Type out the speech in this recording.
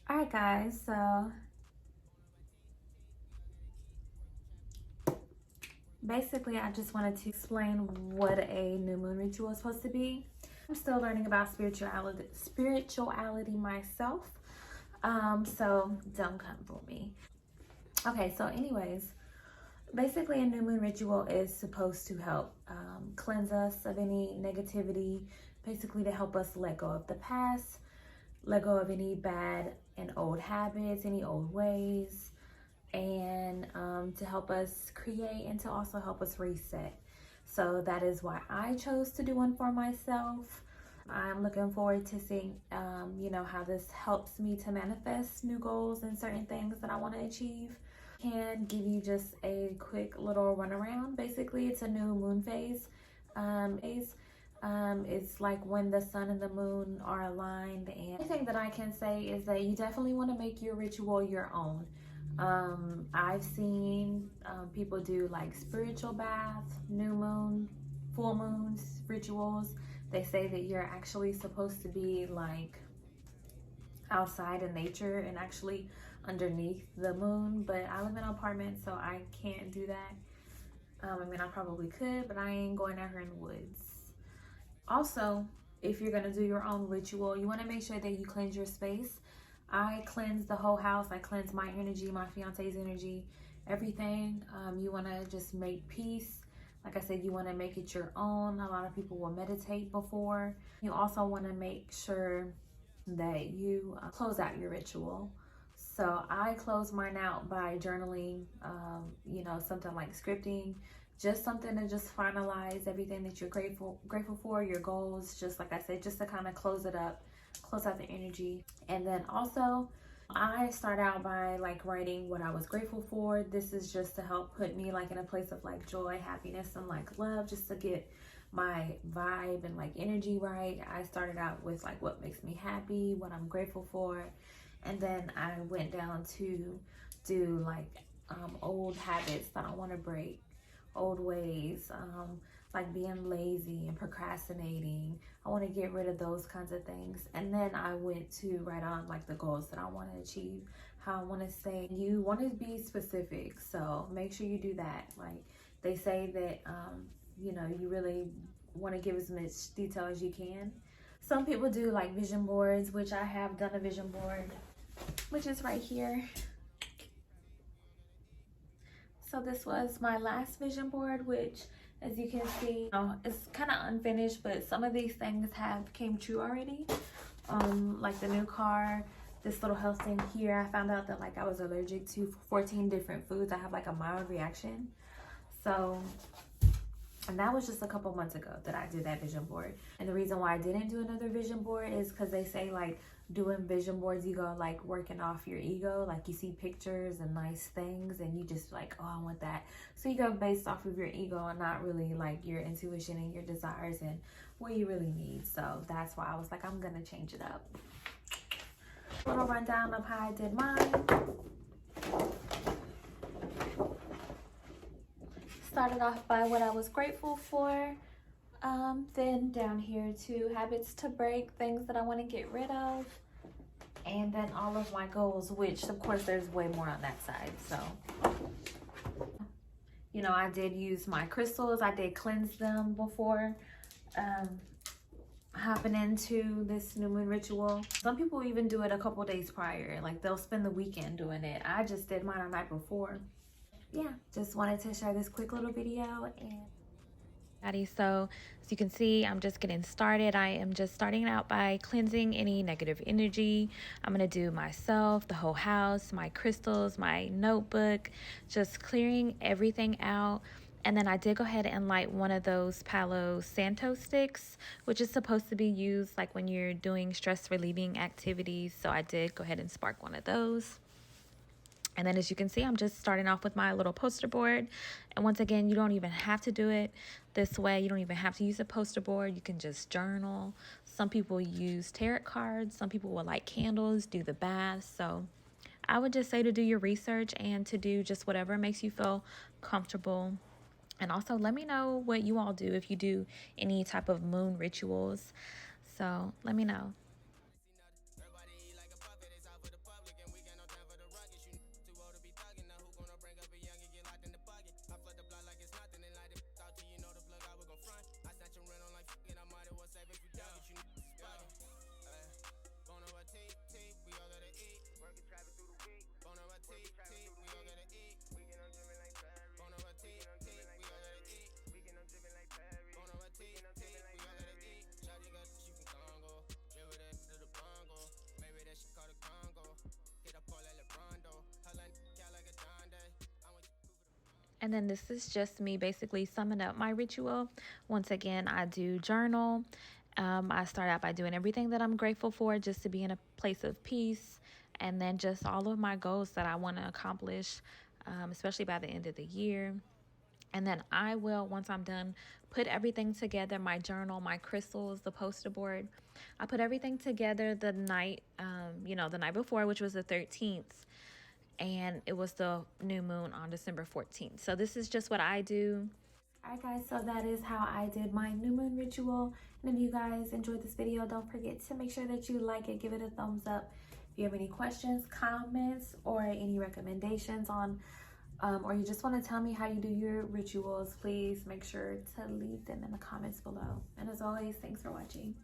Alright guys, so basically I just wanted to explain what a new moon ritual is supposed to be. I'm still learning about spirituality myself, so don't come for me. Okay, so anyways, basically a new moon ritual is supposed to help cleanse us of any negativity, basically to help us let go of the past, let go of any bad and old habits, any old ways, and to help us create and to also help us reset. So that is why I chose to do one for myself. I'm looking forward to seeing, how this helps me to manifest new goals and certain things that I want to achieve. Can give you just a quick little runaround. Basically, it's a new moon phase. It's like when the sun and the moon are aligned. And the thing that I can say is that you definitely want to make your ritual your own. I've seen people do like spiritual baths, new moon, full moons rituals. They say that you're actually supposed to be like outside in nature and actually underneath the moon, but I live in an apartment, so I can't do that. I probably could, but I ain't going out here in the woods. Also, if you're gonna do your own ritual, you want to make sure that you cleanse your space. I cleanse the whole house. I cleanse my energy, my fiance's energy, everything. You want to just make peace. Like I said, you want to make it your own. A lot of people will meditate before. You also want to make sure that you close out your ritual. So I close mine out by journaling, something like scripting, just something to just finalize everything that you're grateful for, your goals, just like I said, just to kind of close it up, close out the energy. And then also I start out by like writing what I was grateful for. This is just to help put me like in a place of like joy, happiness, and like love, just to get my vibe and like energy right. I started out with like what makes me happy, what I'm grateful for, and then I went down to do like old habits that I want to break, old ways, like being lazy and procrastinating. I want to get rid of those kinds of things. And then I went to write on like the goals that I want to achieve, how I want to stay. You want to be specific, so make sure you do that. Like they say that you really want to give as much detail as you can. Some people do like vision boards, which I have done a vision board, which is right here. So this was my last vision board, which as you can see, it's kind of unfinished, but some of these things have came true already. Like the new car, this little health thing here. I found out that like I was allergic to 14 different foods. I have like a mild reaction. So, and that was just a couple months ago that I did that vision board. And the reason why I didn't do another vision board is because they say like doing vision boards, you go like working off your ego. Like you see pictures and nice things and you just like, oh, I want that. So you go based off of your ego and not really like your intuition and your desires and what you really need. So that's why I was like, I'm gonna change it up. A little rundown of how I did mine. Started off by what I was grateful for. Then down here to habits to break, things that I want to get rid of. And then all of my goals, which of course there's way more on that side. So, I did use my crystals. I did cleanse them before hopping into this new moon ritual. Some people even do it a couple days prior. Like they'll spend the weekend doing it. I just did mine the night before. Yeah, just wanted to share this quick little video. So as you can see, I'm just getting started. I am just starting out by cleansing any negative energy. I'm going to do myself, the whole house, my crystals, my notebook, just clearing everything out. And then I did go ahead and light one of those Palo Santo sticks, which is supposed to be used like when you're doing stress relieving activities. So I did go ahead and spark one of those. And then as you can see, I'm just starting off with my little poster board. And once again, you don't even have to do it this way. You don't even have to use a poster board. You can just journal. Some people use tarot cards. Some people will light candles, do the bath. So I would just say to do your research and to do just whatever makes you feel comfortable. And also let me know what you all do, if you do any type of moon rituals. So let me know. And then this is just me basically summing up my ritual. Once again, I do journal. I start out by doing everything that I'm grateful for, just to be in a place of peace. And then just all of my goals that I want to accomplish, especially by the end of the year. And then I will, once I'm done, put everything together, my journal, my crystals, the poster board. I put everything together the night, the night before, which was the 13th. And it was the new moon on December 14th. So this is just what I do. All right, guys, so that is how I did my new moon ritual. And if you guys enjoyed this video, don't forget to make sure that you like it, give it a thumbs up. If you have any questions, comments, or any recommendations on, or you just want to tell me how you do your rituals, please make sure to leave them in the comments below. And as always, thanks for watching.